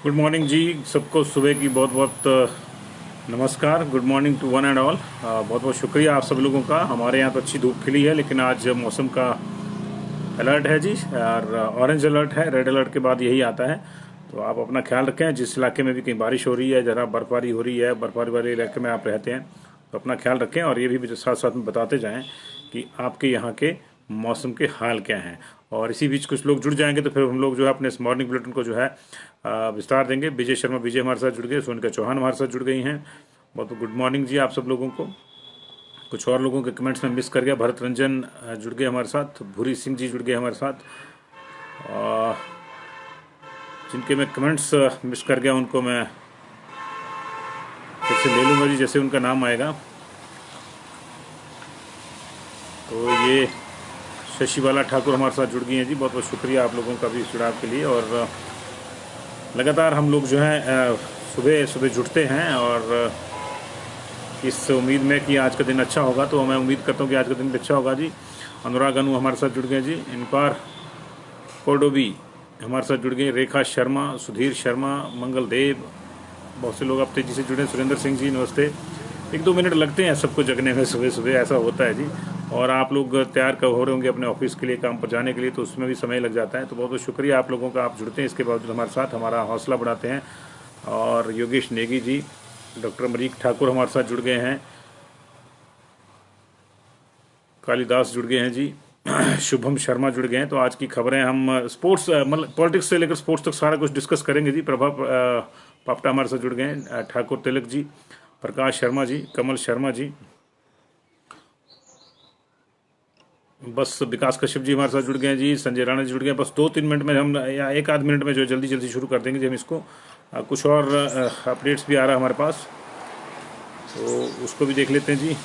Good morning जी। सबको सुबह की बहुत बहुत नमस्कार। Good morning to one and all. बहुत बहुत शुक्रिया आप सब लोगों का। हमारे यहाँ तो अच्छी धूप खिली है, लेकिन आज मौसम का अलर्ट है जी, और ऑरेंज अलर्ट है। रेड अलर्ट के बाद यही आता है, तो आप अपना ख्याल रखें। जिस इलाके में भी कहीं बारिश हो रही है, जहाँ बर्फबारी हो रही है, बर्फबारी वाले इलाके में आप रहते हैं, तो अपना ख्याल रखें। और ये भी साथ साथ में बताते जाएं कि आपके यहाँ के मौसम के हाल क्या हैं। और इसी बीच कुछ लोग जुड़ जाएंगे तो फिर हम लोग जो है अपने इस मॉर्निंग बुलेटिन को जो है विस्तार देंगे। विजय शर्मा विजय हमारे साथ जुड़ गए, सोनिका चौहान हमारे साथ जुड़ गई हैं। बहुत बहुत गुड मॉर्निंग जी आप सब लोगों को। कुछ और लोगों के कमेंट्स में मिस कर गया। भरत रंजन जुड़ गए हमारे साथ, भूरी सिंह जी जुड़ गए हमारे साथ। जिनके मैं कमेंट्स मिस कर गया उनको मैं फिर से ले लूँगा जी, जैसे उनका नाम आएगा। तो ये शशिबाला ठाकुर हमारे साथ जुड़ गई हैं जी। बहुत बहुत शुक्रिया आप लोगों का भी इस जुड़ाव के लिए। और लगातार हम लोग जो है सुबह सुबह जुड़ते हैं, और इस उम्मीद में कि आज का दिन अच्छा होगा। तो मैं उम्मीद करता हूँ कि आज का दिन भी अच्छा होगा जी। अनुराग अनु हमारे साथ जुड़ गए जी। इनपार कोडोबी हमारे साथ जुड़ गए। रेखा शर्मा, सुधीर शर्मा, मंगल देव, बहुत से लोग अब तेजी से जुड़े। सुरेंद्र सिंह जी नमस्ते। 1-2 मिनट लगते हैं सबको जगने में, सुबह सुबह ऐसा होता है जी। और आप लोग तैयार कब हो रहे होंगे अपने ऑफिस के लिए, काम पर जाने के लिए, तो उसमें भी समय लग जाता है। तो बहुत बहुत शुक्रिया आप लोगों का, आप जुड़ते हैं इसके बावजूद हमारे साथ, हमारा हौसला बढ़ाते हैं। और योगेश नेगी जी, डॉक्टर मरीक ठाकुर हमारे साथ जुड़ गए हैं। कालिदास जुड़ गए हैं जी। शुभम शर्मा जुड़ गए हैं। तो आज की खबरें हम स्पोर्ट्स मतलब पॉलिटिक्स से लेकर स्पोर्ट्स तक सारा कुछ डिस्कस करेंगे जी। प्रभा पापटा हमारे साथ जुड़ गए हैं। ठाकुर तिलक जी, प्रकाश शर्मा जी, कमल शर्मा जी, बस विकास कश्यप जी हमारे साथ जुड़ गए हैं जी। संजय राणा जी जुड़ गए हैं। बस 2-3 मिनट में हम, या 1-8 मिनट में जो जल्दी जल्दी शुरू कर देंगे जी हम इसको। कुछ और अपडेट्स भी आ रहा है हमारे पास, तो उसको भी देख लेते हैं जी।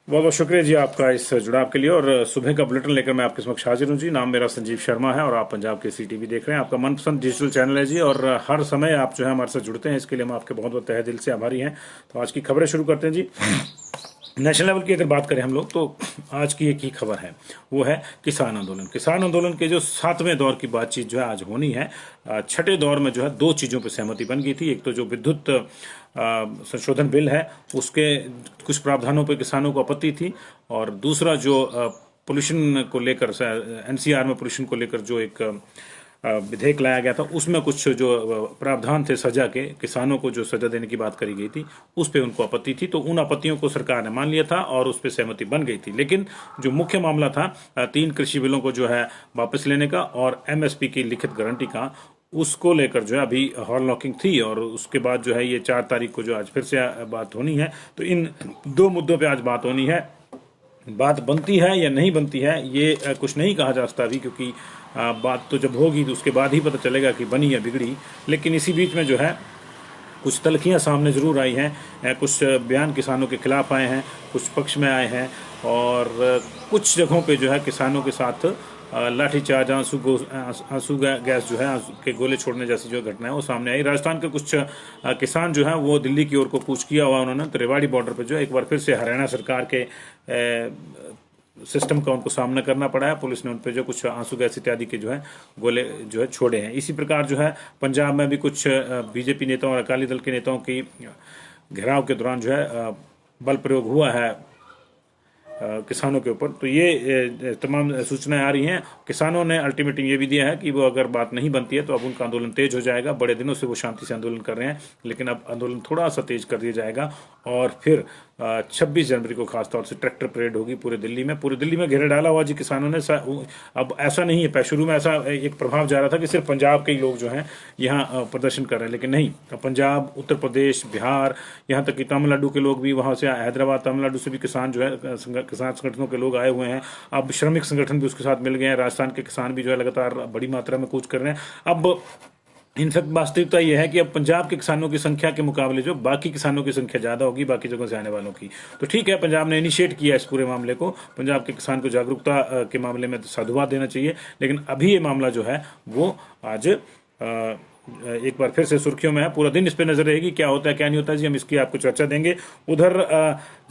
बहुत बहुत शुक्रिया जी आपका इस जुड़ाव के लिए। और सुबह का बुलेटिन लेकर मैं आपके समक्ष हाजिर हूँ जी। नाम मेरा संजीव शर्मा है और आप पंजाब के CTV देख रहे हैं। आपका मनपसंद डिजिटल चैनल है जी। और हर समय आप जो है हमारे साथ जुड़ते हैं, इसके लिए हम आपके बहुत बहुत तहे दिल से आभारी हैं। तो आज की खबरें शुरू करते हैं जी। नेशनल लेवल की अगर बात करें हम लोग, तो आज की एक ही खबर है, वो है किसान आंदोलन। किसान आंदोलन के जो 7वें दौर की बातचीत जो है आज होनी है। छठे दौर में जो है 2 चीज़ों पर सहमति बन गई थी। एक तो जो विद्युत संशोधन बिल है, उसके कुछ प्रावधानों पर किसानों को आपत्ति थी। और दूसरा जो पोल्यूशन को लेकर, NCR में पोल्यूशन को लेकर जो एक विधेयक लाया गया था, उसमें कुछ जो प्रावधान थे सजा के, किसानों को जो सजा देने की बात करी गई थी, उस पर उनको आपत्ति थी। तो उन आपत्तियों को सरकार ने मान लिया था और उस पर सहमति बन गई थी। लेकिन जो मुख्य मामला था 3 कृषि बिलों को जो है वापस लेने का और MSP की लिखित गारंटी का, उसको लेकर जो है अभी हॉल लॉकिंग थी। और उसके बाद जो है ये 4 तारीख को जो आज फिर से बात होनी है। तो इन 2 मुद्दों पे आज बात होनी है। बात बनती है या नहीं बनती है ये कुछ नहीं कहा जा सकता अभी, क्योंकि बात तो जब होगी तो उसके बाद ही पता चलेगा कि बनी या बिगड़ी। लेकिन इसी बीच में जो है कुछ तल्खियां सामने ज़रूर आई हैं। कुछ बयान किसानों के खिलाफ आए हैं, कुछ पक्ष में आए हैं। और कुछ जगहों पे जो है किसानों के साथ लाठीचार्ज, आंसू गैस जो है, आंसू के गोले छोड़ने जैसी जो घटना है वो सामने आई। राजस्थान के कुछ किसान जो है वो दिल्ली की ओर को कूच किया हुआ उन्होंने। तो रेवाड़ी बॉर्डर पर जो है एक बार फिर से हरियाणा सरकार के सिस्टम का उनको सामना करना पड़ा है। पुलिस ने उन पर जो कुछ आंसू गैस इत्यादि के जो है गोले जो है छोड़े हैं। इसी प्रकार जो है पंजाब में भी कुछ BJP नेताओं और अकाली दल के नेताओं की घेराव के दौरान जो है बल प्रयोग हुआ है किसानों के ऊपर। तो ये तमाम सूचनाएं आ रही हैं। किसानों ने अल्टीमेटम ये भी दिया है कि वो अगर बात नहीं बनती है तो अब उनका आंदोलन तेज हो जाएगा। बड़े दिनों से वो शांति से आंदोलन कर रहे हैं, लेकिन अब आंदोलन थोड़ा सा तेज कर दिया जाएगा। और फिर 26 जनवरी को खासतौर से ट्रैक्टर परेड होगी पूरे दिल्ली में। पूरे दिल्ली में घेरा डाला हुआ जी किसानों ने। अब ऐसा नहीं है, शुरू में ऐसा एक प्रभाव जा रहा था कि सिर्फ पंजाब के ही लोग जो हैं यहाँ प्रदर्शन कर रहे हैं, लेकिन नहीं। पंजाब, उत्तर प्रदेश, बिहार, यहाँ तक कि तमिलनाडु के लोग भी, वहाँ से हैदराबाद, तमिलनाडु से भी किसान जो है, किसान संगठनों के लोग आए हुए हैं। अब श्रमिक संगठन भी उसके साथ मिल गए हैं। राजस्थान के किसान भी जो है लगातार बड़ी मात्रा में कूच कर रहे हैं। अब इनफैक्ट वास्तविकता यह है कि अब पंजाब के किसानों की संख्या के मुकाबले जो बाकी किसानों की संख्या ज़्यादा होगी बाकी जगहों से आने वालों की। तो ठीक है, पंजाब ने इनिशिएट किया इस पूरे मामले को, पंजाब के किसान को जागरूकता के मामले में तो साधुवाद देना चाहिए, लेकिन अभी ये मामला जो है वो आज एक बार फिर से सुर्खियों में है। पूरा दिन इस पर नजर रहेगी, क्या होता है क्या नहीं होता है जी, हम इसकी आपको चर्चा देंगे। उधर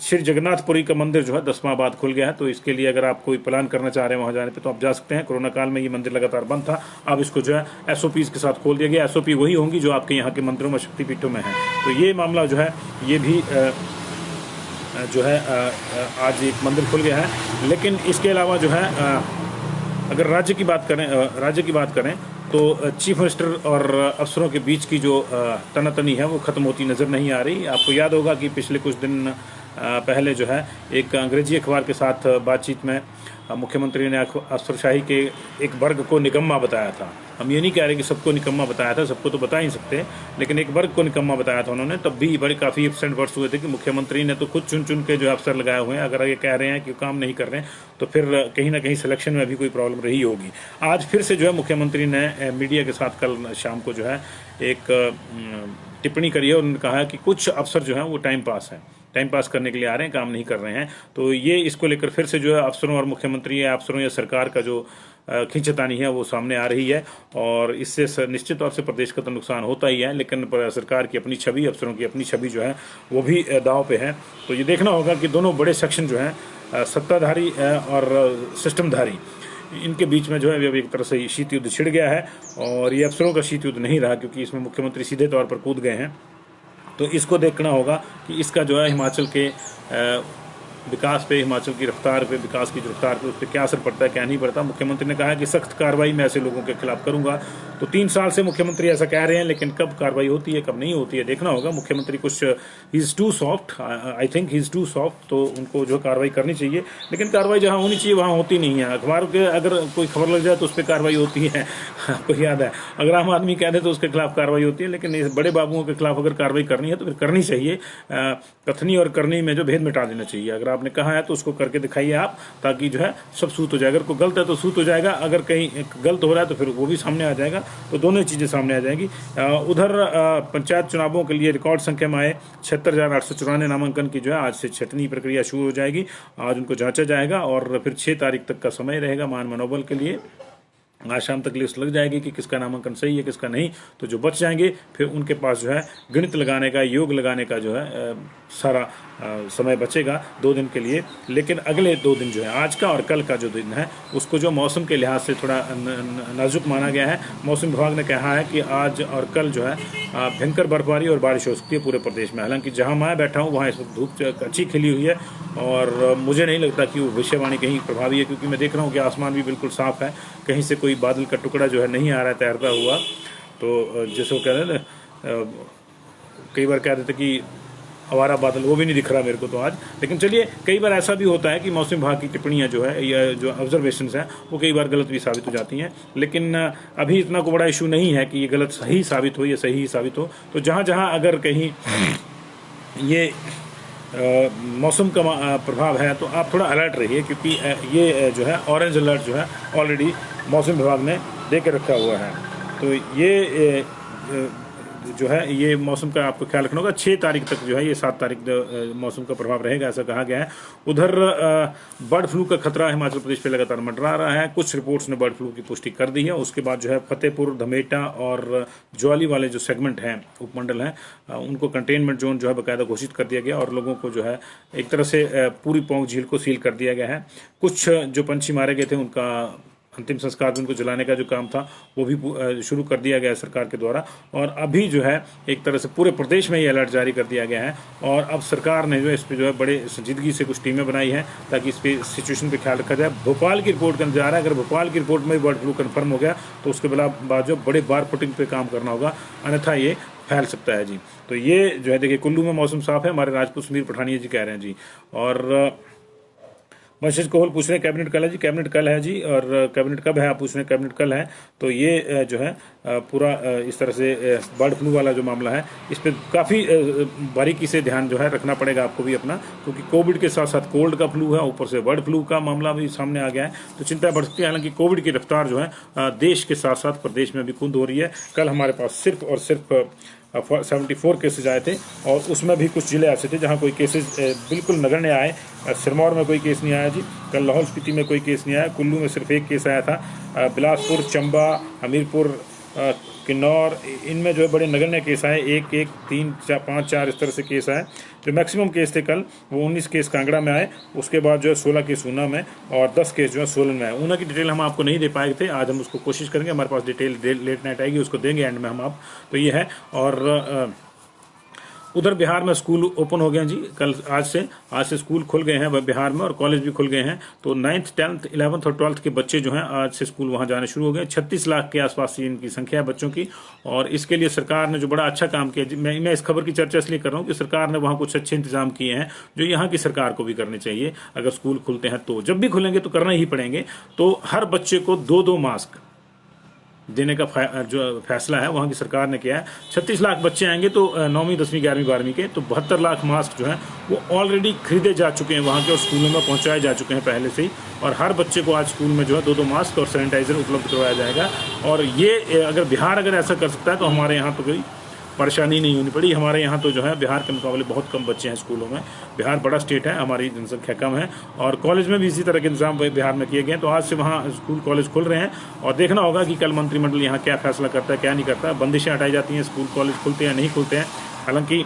श्री जगन्नाथपुरी का मंदिर जो है 10वां बाद खुल गया है, तो इसके लिए अगर आप कोई प्लान करना चाह रहे हैं वहां जाने पे तो आप जा सकते हैं। कोरोना काल में ये मंदिर लगातार बंद था, अब इसको जो है एसओपीज के साथ खोल दिया गया। एसओपी वही होंगी जो आपके यहाँ के मंदिरों में, शक्तिपीठों में है। तो ये मामला जो है ये भी जो है आज एक मंदिर खुल गया है। लेकिन इसके अलावा जो है अगर राज्य की बात करें तो चीफ मिनिस्टर और अफसरों के बीच की जो तनातनी है वो ख़त्म होती नज़र नहीं आ रही। आपको याद होगा कि पिछले कुछ दिन पहले जो है एक अंग्रेजी अखबार के साथ बातचीत में मुख्यमंत्री ने अफसरशाही के एक वर्ग को निकम्मा बताया था। हम ये नहीं कह रहे कि सबको निकम्मा बताया था, सबको तो बता ही सकते, लेकिन एक वर्ग को निकम्मा बताया था उन्होंने। तब भी बड़े काफ़ी एब्सेंट वर्ड्स हुए थे कि मुख्यमंत्री ने तो खुद चुन चुन के जो अफसर लगाए हुए हैं, अगर ये कह रहे हैं कि काम नहीं कर रहे हैं तो फिर कहीं ना कहीं सिलेक्शन में भी कोई प्रॉब्लम रही होगी। आज फिर से जो है मुख्यमंत्री ने मीडिया के साथ कल शाम को जो है एक टिप्पणी करी है। उन्होंने कहा है कि कुछ अफसर जो हैं वो टाइम पास करने के लिए आ रहे हैं, काम नहीं कर रहे हैं। तो ये इसको लेकर फिर से जो है अफसरों और मुख्यमंत्री या अफसरों या सरकार का जो खींचतानी है वो सामने आ रही है, और इससे निश्चित तौर से प्रदेश का तो नुकसान होता ही है, लेकिन सरकार की अपनी छवि, अफसरों की अपनी छवि जो है वो भी दांव पे है। तो ये देखना होगा कि दोनों बड़े सेक्शन जो हैं सत्ताधारी और सिस्टमधारी, इनके बीच में जो है अब एक तरह से शीत युद्ध छिड़ गया है। और ये अफसरों का शीत युद्ध नहीं रहा, क्योंकि इसमें मुख्यमंत्री सीधे तौर पर कूद गए हैं। तो इसको देखना होगा कि इसका जो है हिमाचल के विकास पे, हिमाचल की रफ्तार पे, विकास की रफ्तार पे, उस पर क्या असर पड़ता है क्या नहीं पड़ता। मुख्यमंत्री ने कहा है कि सख्त कार्रवाई मैं ऐसे लोगों के खिलाफ करूंगा। तो 3 साल से मुख्यमंत्री ऐसा कह रहे हैं, लेकिन कब कार्रवाई होती है कब नहीं होती है देखना होगा। मुख्यमंत्री कुछ he is too soft, I think he is too soft, तो उनको जो कार्रवाई करनी चाहिए, लेकिन कार्रवाई जहाँ होनी चाहिए वहाँ होती नहीं है। अखबार के अगर कोई खबर लग जाए तो उस पर कार्रवाई होती है, आपको याद है। अगर आम आदमी कह दे तो उसके खिलाफ कार्रवाई होती है, लेकिन इस बड़े बाबुओं के खिलाफ अगर कार्रवाई करनी है तो फिर करनी चाहिए। कथनी और करनी में जो भेद मिटा देना चाहिए। अगर आपने कहा है तो उसको करके दिखाइए आप, ताकि जो है सब सूत हो जाए। अगर कोई गलत है तो सूत हो जाएगा, अगर कहीं गलत हो रहा है तो फिर वो भी सामने आ जाएगा, तो दोनों चीज़ें सामने आ जाएंगी। उधर पंचायत चुनावों के लिए रिकॉर्ड संख्या में आए 76,894 नामांकन की जो है आज से छटनी प्रक्रिया शुरू हो जाएगी। आज उनको जांचा जाएगा और फिर 6 तारीख तक का समय रहेगा मान मनोबल के लिए। आज शाम तक लिस्ट लग जाएगी कि किसका नामांकन सही है किसका नहीं। तो जो बच जाएंगे फिर उनके पास जो है गणित लगाने का, योग लगाने का जो है सारा समय बचेगा 2 दिन के लिए। लेकिन अगले 2 दिन जो है, आज का और कल का जो दिन है, उसको जो मौसम के लिहाज से थोड़ा नाजुक माना गया है। मौसम विभाग ने कहा है कि आज और कल जो है भयंकर बर्फबारी और बारिश हो सकती है पूरे प्रदेश में। हालांकि जहां मैं बैठा हूं वहां इस वक्त धूप अच्छी खिली हुई है और मुझे नहीं लगता कि वो भविष्यवाणी कहीं प्रभावी है, क्योंकि मैं देख रहा हूँ कि आसमान भी बिल्कुल साफ है, कहीं से कोई बादल का टुकड़ा जो है नहीं आ रहा है तैरता हुआ। तो जैसे वो कह रहे हैं कई बार कह देते कि आवारा बादल, वो भी नहीं दिख रहा मेरे को तो आज। लेकिन चलिए, कई बार ऐसा भी होता है कि मौसम विभाग की टिप्पणियां जो है या जो ऑब्जर्वेशंस हैं वो कई बार गलत भी साबित हो जाती हैं। लेकिन अभी इतना को बड़ा इशू नहीं है कि ये गलत सही साबित हो या सही ही साबित हो। तो जहाँ जहाँ अगर कहीं ये मौसम का प्रभाव है तो आप थोड़ा अलर्ट रहिए, क्योंकि ये जो है ऑरेंज अलर्ट जो है ऑलरेडी मौसम विभाग ने दे के रखा हुआ है। तो ये जो है ये मौसम का आपको ख्याल रखना होगा। 6 तारीख तक जो है, ये 7 तारीख मौसम का प्रभाव रहेगा ऐसा कहा गया है। उधर बर्ड फ्लू का खतरा हिमाचल प्रदेश पे लगातार मंडरा रहा है। कुछ रिपोर्ट्स ने बर्ड फ्लू की पुष्टि कर दी है। उसके बाद जो है फतेहपुर, धमेटा और ज्वाली वाले जो सेगमेंट हैं, उपमंडल हैं, उनको कंटेनमेंट जोन जो है बाकायदा घोषित कर दिया गया और लोगों को जो है एक तरह से पूरी पौंग झील को सील कर दिया गया है। कुछ जो पंछी मारे गए थे उनका अंतिम संस्कार भी, उनको जलाने का जो काम था वो भी शुरू कर दिया गया है सरकार के द्वारा। और अभी जो है एक तरह से पूरे प्रदेश में ये अलर्ट जारी कर दिया गया है। और अब सरकार ने जो है इस पर जो है बड़े संजीदगी से कुछ टीमें बनाई हैं ताकि इस पे सिचुएशन पे ख्याल रखा जाए। भोपाल की रिपोर्ट का इंतजार है। अगर भोपाल की रिपोर्ट में बर्ड फ्लू कन्फर्म हो गया तो उसके बाद जो बड़े बार पुटिंग पे काम करना होगा, अन्यथा ये फैल सकता है जी। तो ये जो है देखिए, कुल्लू में मौसम साफ है, हमारे राजपूत सुनील पठानिया जी कह रहे हैं जी। और वंशज कोहल पूछ रहे हैं कैबिनेट कल है जी, कैबिनेट कल है जी। और कैबिनेट कब है आप पूछ रहे हैं, कैबिनेट कल है। तो ये जो है पूरा इस तरह से बर्ड फ्लू वाला जो मामला है इस पर काफ़ी बारीकी से ध्यान जो है रखना पड़ेगा आपको भी अपना, क्योंकि कोविड के साथ साथ कोल्ड का फ्लू है, ऊपर से बर्ड फ्लू का मामला भी सामने आ गया है, तो चिंता बढ़ सकती है। हालांकि कोविड की रफ्तार जो है देश के साथ साथ प्रदेश में भी कुंद हो रही है। कल हमारे पास सिर्फ और सिर्फ 74 केसेज आए थे, और उसमें भी कुछ जिले ऐसे थे जहां कोई केसेज बिल्कुल नगण्य आए। सिरमौर में कोई केस नहीं आया जी, कल लाहौल स्पीति में कोई केस नहीं आया, कुल्लू में सिर्फ एक केस आया था। बिलासपुर, चंबा, हमीरपुर, किन्नौर, इनमें जो है बड़े नगण्य केस आए, 1, 1, 3, 4, 5, 4 इस तरह से केस आए। जो मैक्सिमम केस थे कल वो 19 केस कांगड़ा में आए, उसके बाद जो है 16 केस ऊना में, और 10 केस जो है सोलन में आए। ऊना की डिटेल हम आपको नहीं दे पाए थे, आज हम उसको कोशिश करेंगे, हमारे पास डिटेल लेट नाइट आएगी, उसको देंगे एंड में हम आप। तो ये है। और उधर बिहार में स्कूल ओपन हो गए हैं जी, कल आज से स्कूल खुल गए हैं बिहार में, और कॉलेज भी खुल गए हैं। तो 9th, 10th, 11th और 12th के बच्चे जो हैं आज से स्कूल वहां जाने शुरू हो गए। 36 लाख के आसपास इनकी संख्या है बच्चों की, और इसके लिए सरकार ने जो बड़ा अच्छा काम किया, मैं इस खबर की चर्चा इसलिए कर रहा हूँ कि सरकार ने वहां कुछ अच्छे इंतजाम किए हैं जो यहाँ की सरकार को भी करने चाहिए। अगर स्कूल खुलते हैं तो, जब भी खुलेंगे तो करना ही पड़ेंगे, तो हर बच्चे को 2-2 मास्क देने का जो फैसला है वहाँ की सरकार ने किया है। 36 लाख बच्चे आएंगे तो 9वीं, 10वीं, 11वीं, 12वीं के, तो 72 लाख मास्क जो हैं वो ऑलरेडी खरीदे जा चुके हैं वहाँ के, और स्कूलों में पहुँचाए जा चुके हैं पहले से ही। और हर बच्चे को आज स्कूल में जो है 2-2 मास्क और सैनिटाइजर उपलब्ध करवाया जाएगा। और ये अगर ऐसा कर सकता है तो हमारे यहाँ तो कोई परेशानी नहीं होनी पड़ी। हमारे यहाँ तो जो है बिहार के मुकाबले बहुत कम बच्चे हैं स्कूलों में। बिहार बड़ा स्टेट है, हमारी जनसंख्या कम है, और कॉलेज में भी इसी तरह के इंतजाम बिहार में किए गए हैं। तो आज से वहाँ स्कूल कॉलेज खुल रहे हैं, और देखना होगा कि कल मंत्रिमंडल यहाँ क्या फैसला करता है क्या नहीं करता है। बंदिशें हटाई जाती हैं, स्कूल कॉलेज खुलते हैं नहीं खुलते हैं। हालांकि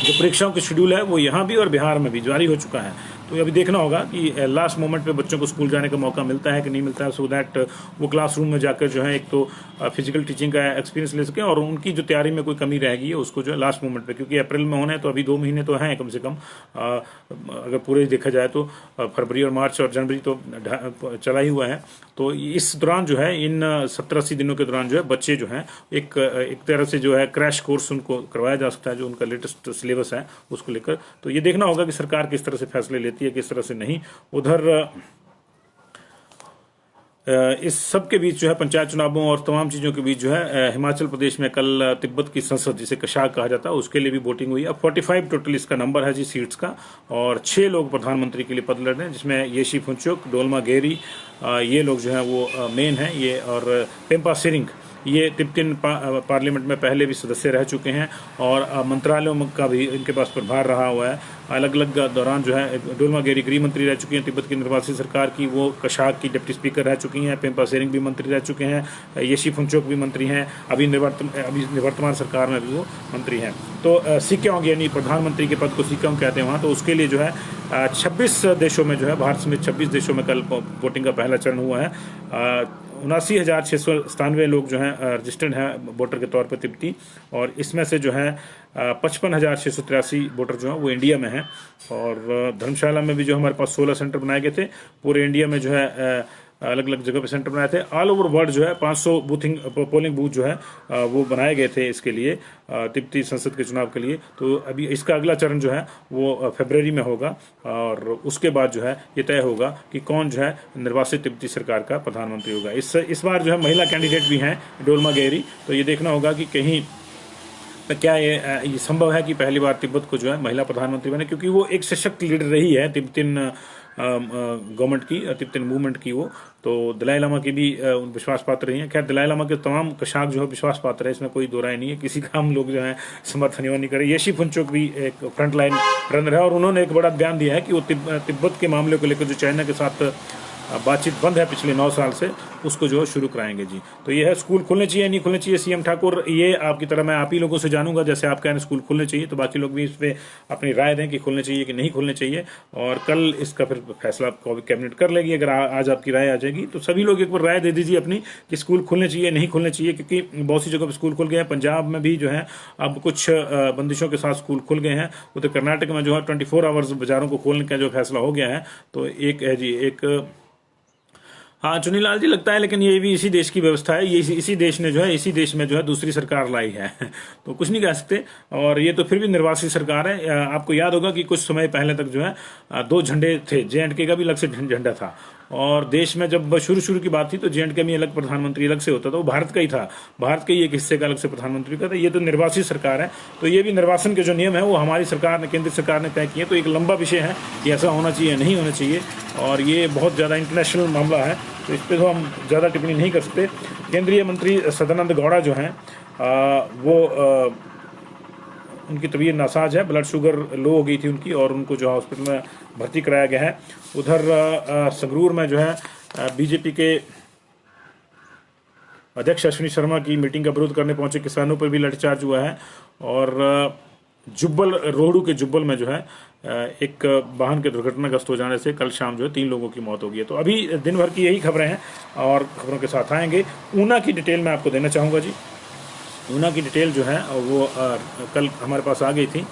जो परीक्षाओं की शेड्यूल है वो यहाँ भी और बिहार में भी जारी हो चुका है। तो अभी देखना होगा कि लास्ट मोमेंट पे बच्चों को स्कूल जाने का मौका मिलता है कि नहीं मिलता है, सो दैट वो क्लासरूम में जाकर जो है एक तो फिजिकल टीचिंग का एक्सपीरियंस ले सकें, और उनकी जो तैयारी में कोई कमी रहेगी उसको जो है लास्ट मोमेंट पे, क्योंकि अप्रैल में होने तो अभी 2 महीने तो हैं कम से कम, अगर पूरे देखा जाए तो फरवरी और मार्च और जनवरी तो चला ही हुआ है। तो इस दौरान जो है इन 70-80 दिनों के दौरान जो है बच्चे जो हैं एक तरह से जो है क्रैश कोर्स उनको करवाया जा सकता है, जो उनका लेटेस्ट सिलेबस है उसको लेकर। तो ये देखना होगा कि सरकार किस तरह से फैसले लेती है, किस तरह से नहीं। उधर इस सब के बीच जो है पंचायत चुनावों और तमाम चीज़ों के बीच जो है हिमाचल प्रदेश में कल तिब्बत की संसद, जिसे कशाक कहा जाता है, उसके लिए भी वोटिंग हुई। अब 45 टोटल इसका नंबर है जी सीट्स का, और 6 लोग प्रधानमंत्री के लिए पद लड़ रहे हैं, जिसमें येशी फुनचुक, डोलमा गेरी, ये लोग जो हैं वो मेन हैं ये, और पेम्पा सिरिंग ये तिब्बतिन पार्लियामेंट में पहले भी सदस्य रह चुके हैं, और मंत्रालयों का भी इनके पास प्रभार रहा हुआ है। अलग अलग दौरान जो है डोलमा गेरी गृह मंत्री रह चुकी हैं तिब्बत की निर्वासित सरकार की, वो कशाक की डिप्टी स्पीकर रह चुकी हैं, पेम्पा सेरिंग भी मंत्री रह चुके हैं, येशी फुनचुक भी मंत्री हैं, अभी निवर्तमान सरकार में भी वो मंत्री हैं। तो सिक्योंग यानी प्रधानमंत्री के पद को सिक्योंग कहते हैं वहाँ, तो उसके लिए जो है 26 देशों में जो है, भारत समेत 26 देशों में कल वोटिंग का पहला चरण हुआ है। 79,697 लोग जो हैं रजिस्टर्ड हैं वोटर के तौर पर तिब्बती, और इसमें से जो है 55,683 वोटर जो हैं वो इंडिया में हैं। और धर्मशाला में भी जो हमारे पास 16 सेंटर बनाए गए थे, पूरे इंडिया में जो है अलग अलग जगह पे सेंटर बनाए थे। ऑल ओवर वर्ल्ड जो है 500 पोलिंग बूथ जो है वो बनाए गए थे इसके लिए, तिब्बती संसद के चुनाव के लिए। तो अभी इसका अगला चरण जो है वो फरवरी में होगा, और उसके बाद जो है ये तय होगा कि कौन जो है निर्वासित तिब्बती सरकार का प्रधानमंत्री होगा। इस बार जो है महिला कैंडिडेट भी हैं डोलमा गेरी, तो ये देखना होगा कि कहीं क्या ये संभव है कि पहली बार तिब्बत को जो है महिला प्रधानमंत्री बने, क्योंकि वो एक सशक्त लीडर रही है तिब्बतिन गवर्नमेंट की, तिब्बतिन मूवमेंट की वो। तो दलाई लामा की भी विश्वास पात्र रही हैं। खैर दलाई लामा के तमाम कशाक जो है विश्वास पात्र है, इसमें कोई दो राय नहीं है, किसी का हम लोग जो है समर्थन नहीं करें। येशी फुनचुक भी एक फ्रंट लाइन रनर है, और उन्होंने एक बड़ा बयान दिया है कि वो तिब्बत के मामले को लेकर जो चाइना के साथ बातचीत बंद है पिछले 9 साल से, उसको जो है शुरू कराएंगे जी। तो ये है, स्कूल खुलने चाहिए नहीं खुलने चाहिए सीएम ठाकुर, ये आपकी तरह मैं आप ही लोगों से जानूंगा, जैसे आप कह रहे हैं स्कूल खुलने चाहिए, तो बाकी लोग भी इस पर अपनी राय दें कि खुलने चाहिए कि नहीं खुलने चाहिए, और कल इसका फिर फैसला कैबिनेट कर लेगी। अगर आज आपकी राय आ जाएगी तो सभी लोग एक बार राय दे दीजिए अपनी कि स्कूल खुलने चाहिए नहीं खुलने चाहिए, क्योंकि बहुत सी जगह पर स्कूल खुल गए हैं। पंजाब में भी जो है अब कुछ बंदिशों के साथ स्कूल खुल गए हैं। उधर कर्नाटक में जो है 24 आवर्स बाजारों को खोलने का जो फैसला हो गया है। तो एक है जी, एक हाँ चुनीलाल जी लगता है, लेकिन ये भी इसी देश की व्यवस्था है, ये इसी देश ने जो है, इसी देश में जो है दूसरी सरकार लाई है तो कुछ नहीं कह सकते। और ये तो फिर भी निर्वासित सरकार है। आपको याद होगा कि कुछ समय पहले तक जो है दो झंडे थे, JNK का भी अलग से झंडा था, और देश में जब शुरू की बात थी तो JNK में अलग प्रधानमंत्री अलग से होता था, वो भारत का ही था, भारत के ही एक हिस्से का अलग से प्रधानमंत्री का था। ये तो निर्वासित सरकार है, तो ये भी निर्वाचन के जो नियम है वो हमारी सरकार ने, केंद्र सरकार ने तय किए। तो एक लंबा विषय है कि ऐसा होना चाहिए नहीं होना चाहिए, और ये बहुत ज़्यादा इंटरनेशनल मामला है, तो इस पर तो हम ज़्यादा टिप्पणी नहीं कर सकते। केंद्रीय मंत्री सदानंद गौड़ा जो हैं वो उनकी तबीयत नासाज है, ब्लड शुगर लो हो गई थी उनकी, और उनको जो हॉस्पिटल में भर्ती कराया गया है। उधर संगरूर में जो है बीजेपी के अध्यक्ष अश्विनी शर्मा की मीटिंग का विरोध करने पहुंचे किसानों पर भी लाठीचार्ज हुआ है। और जुब्बल, रोहड़ू के जुब्बल में जो है एक वाहन के दुर्घटनाग्रस्त हो जाने से कल शाम जो है 3 लोगों की मौत हो गई है। तो अभी दिन भर की यही खबरें हैं, और खबरों के साथ आएंगे। ऊना की डिटेल मैं आपको देना चाहूँगा जी। ऊना की डिटेल जो है वो कल हमारे पास आ गई थी,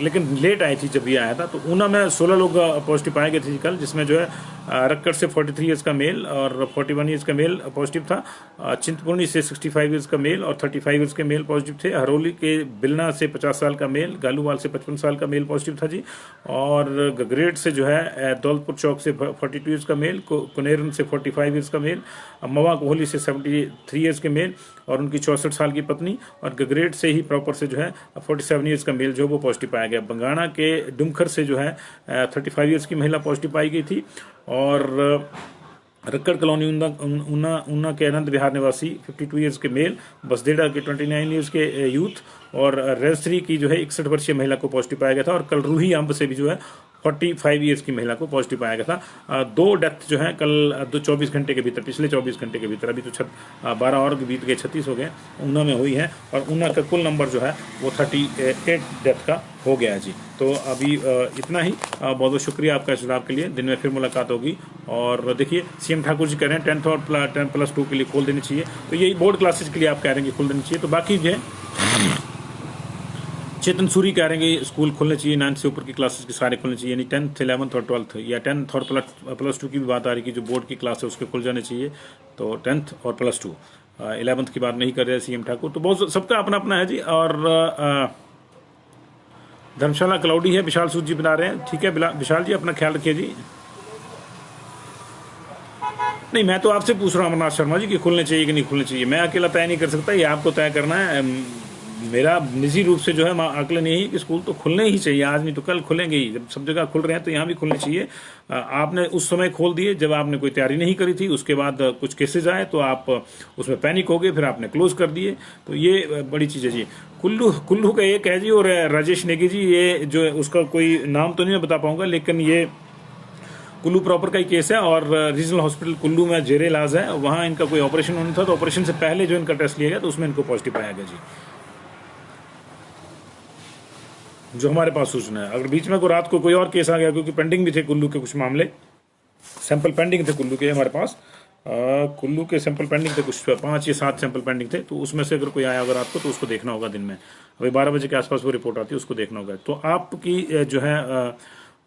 लेकिन लेट आई थी जब ये आया था। तो ऊना में 16 लोग पॉजिटिव पाए गए थे कल, जिसमें जो है रक्कड़ से 43 ईयर्स का मेल और 41 ईयर्स का मेल पॉजिटिव था। चिंतपूर्णी से 65 ईयर्स का मेल और 35 ईयर्स के मेल पॉजिटिव थे। हरोली के बिलना से 50 साल का मेल, गालूवाल से 55 साल का मेल पॉजिटिव था जी। और गगरेट से जो है दौलतपुर चौक से 42 ईयर्स का मेल, कुनेरन से 45 ईयर्स का मेल, मवा कोहली से 73 ईयर्स के मेल और उनकी 64 साल की पत्नी, और गगरेट से ही प्रॉपर से जो है 47 ईयर्स का मेल जो वो पॉजिटिव पाया गया। बंगाणा के डुमखर से जो है 35 ईयर्स की महिला पॉजिटिव पाई गई थी। और रक्कड़ कॉलोनी ऊना के अनंत विहार निवासी 52 ईयर्स के मेल, बसदेड़ा के 29 ईयर्स के यूथ, और रेलश्री की जो है 61 वर्षीय महिला को पॉजिटिव पाया गया था। और कल रूही अंब से भी जो है 45 ईयर्स की महिला को पॉजिटिव पाया गया था। 2 डेथ जो है कल 24 घंटे के भीतर, पिछले 24 घंटे के भीतर, अभी तो 12 और बीत गए, 36 हो गए, ऊना में हुई है। और ऊना का कुल नंबर जो है वो 38 डेथ का हो गया है जी। तो अभी इतना ही। बहुत बहुत शुक्रिया आपका इस सुझाव के लिए। दिन में फिर मुलाकात होगी। और देखिए CM ठाकुर जी कह रहे हैं 10th और 10+2 के लिए खोल देनी चाहिए, तो यही बोर्ड क्लासेज के लिए आप कह रहे हैं कि खोल देनी चाहिए। तो बाकी जो है चेतन सूरी कह रहे हैं कि स्कूल खोलने चाहिए, 9th से ऊपर की क्लासेस के सारे खोलने चाहिए, यानी 10th, 11th और 12th, या 10th और +2 की भी बात आ रही है कि जो बोर्ड की क्लास है उसके खुल जाने चाहिए। तो 10th और +2, 11th की बात नहीं कर रहे CM ठाकुर। तो बहुत सबका अपना अपना है जी। और धर्मशाला क्लाउडी है, विशाल सूद जी बना रहे हैं। ठीक है विशाल जी, अपना ख्याल रखिए जी। नहीं, मैं तो आपसे पूछ रहा हूँ अमरनाथ शर्मा जी कि खुलने चाहिए कि नहीं खुलने चाहिए। मैं अकेला तय नहीं कर सकता, ये आपको तय करना है। मेरा निजी रूप से जो है आकलन यही कि स्कूल तो खुलने ही चाहिए, आज नहीं तो कल खुलेंगे ही। जब सब जगह खुल रहे हैं तो यहाँ भी खुलने चाहिए। आपने उस समय खोल दिए जब आपने कोई तैयारी नहीं करी थी, उसके बाद कुछ केसेज आए तो आप उसमें पैनिक हो गए, फिर आपने क्लोज कर दिए। तो ये बड़ी चीज़ है जी। कुल्लू का एक है जी, और राजेश नेगी जी, ये जो है उसका कोई नाम तो नहीं मैं बता पाऊंगा, लेकिन ये कुल्लू प्रॉपर का ही केस है। और रीजनल हॉस्पिटल कुल्लू में जेरे इलाज है, वहाँ इनका कोई ऑपरेशन होना था, तो ऑपरेशन से पहले जो इनका टेस्ट लिया गया तो उसमें इनको पॉजिटिव पाया गया जी, जो हमारे पास सूचना है। अगर बीच में को रात को कोई और केस आ गया, क्योंकि पेंडिंग भी थे कुल्लू के कुछ मामले, सैंपल पेंडिंग थे कुल्लू के हमारे पास, कुल्लू के सैंपल पेंडिंग थे, कुछ 5 या 7 सैंपल पेंडिंग थे। तो उसमें से अगर कोई आया अगर आपको, तो उसको देखना होगा दिन में, अभी 12 बजे के आसपास वो रिपोर्ट आती है, उसको देखना होगा। तो आपकी जो है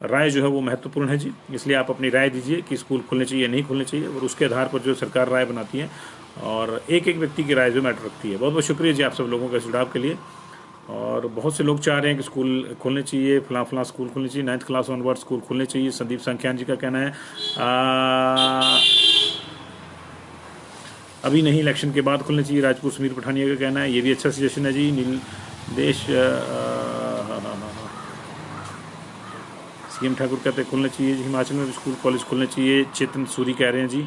राय जो है वो महत्वपूर्ण है जी, इसलिए आप अपनी राय दीजिए कि स्कूल खुलने चाहिए नहीं खुलने चाहिए, और उसके आधार पर जो सरकार राय बनाती है, और एक एक व्यक्ति की राय जो मैटर रखती है। बहुत बहुत शुक्रिया जी आप सब लोगों के सुझाव के लिए। और बहुत से लोग चाह रहे हैं कि स्कूल खुलने चाहिए, फलां स्कूल खुलने चाहिए, 9th क्लास ऑनवर्ड स्कूल खुलने चाहिए। संदीप संख्यान जी का कहना है अभी नहीं, इलेक्शन के बाद खुलने चाहिए। राजपूत समीर पठानिया का कहना है, ये भी अच्छा सजेशन है जी। नीलदेश CM ठाकुर कहते हैं खुलने चाहिए जी, हिमाचल में भी स्कूल कॉलेज खुलने चाहिए। चेतन सूरी कह रहे हैं जी,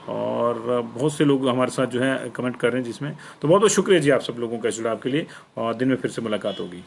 और बहुत से लोग हमारे साथ जो है कमेंट कर रहे हैं जिसमें। तो बहुत बहुत शुक्रिया जी आप सब लोगों के सुझाव के लिए, और दिन में फिर से मुलाकात होगी।